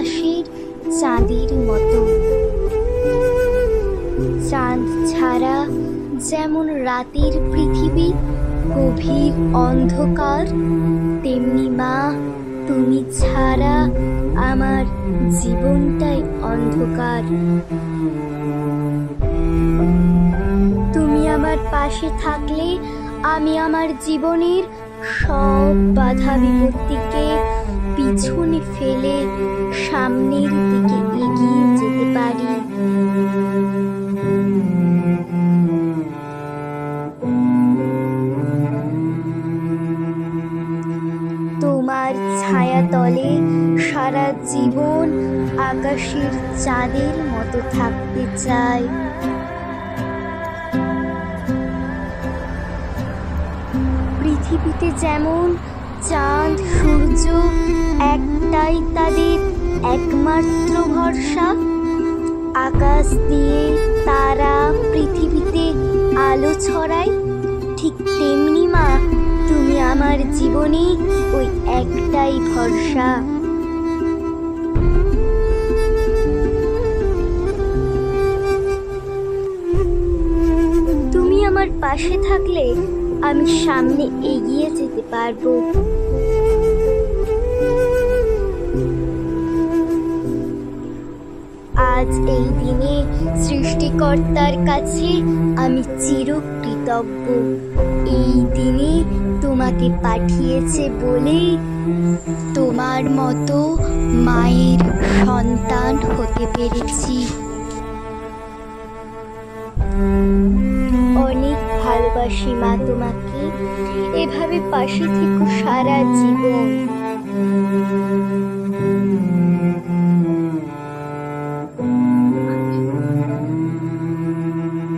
আকাশের চাঁদের মতো। চাঁদ ছাড়া যেমন রাতের পৃথিবী গভীর অন্ধকার, তেমনি মা তুমি ছাড়া আমার জীবনটাই অন্ধকার। তুমি আমার পাশে থাকলে আমি আমার জীবনের সব বাধা বিপত্তিকে পিছনে ফেলে সামনের দিকে এগিয়ে যেতে পারি। তোমার ছায়া তলে সারা জীবন আকাশের চাঁদের মতো থাকতে চাই। পৃথিবীতে যেমন চাঁদ সূর্য একটাই তাদের একমাত্র ভরসা, আকাশ দিয়ে তারা পৃথিবীতে আলো ছড়ায়, ঠিক তেমনি মা তুমি আমার জীবনে ওই একটাই ভরসা। তুমি আমার পাশে থাকলে আমি সামনে এগিয়ে যেতে পারবো। আজ এই দিনে সৃষ্টিকর্তার কাছে আমি চিরকৃতজ্ঞ। এই দিনে তোমাকে পাঠিয়েছে বলে তোমার মতো মায়ের সন্তান হতে পেরেছি। অনেক ভালোবাসি মা তোমাকে, এভাবে পাশে থেকো সারা জীবন।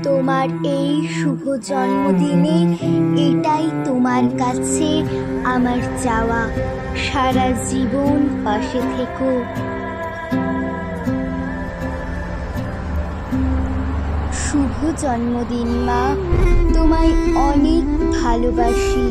তোমার এই শুভ জন্মদিনে এটাই তোমার কাছে আমার চাওয়া, সারা জীবন পাশে থেকো। শুভ জন্মদিন মা, তোমায় অনেক ভালোবাসি।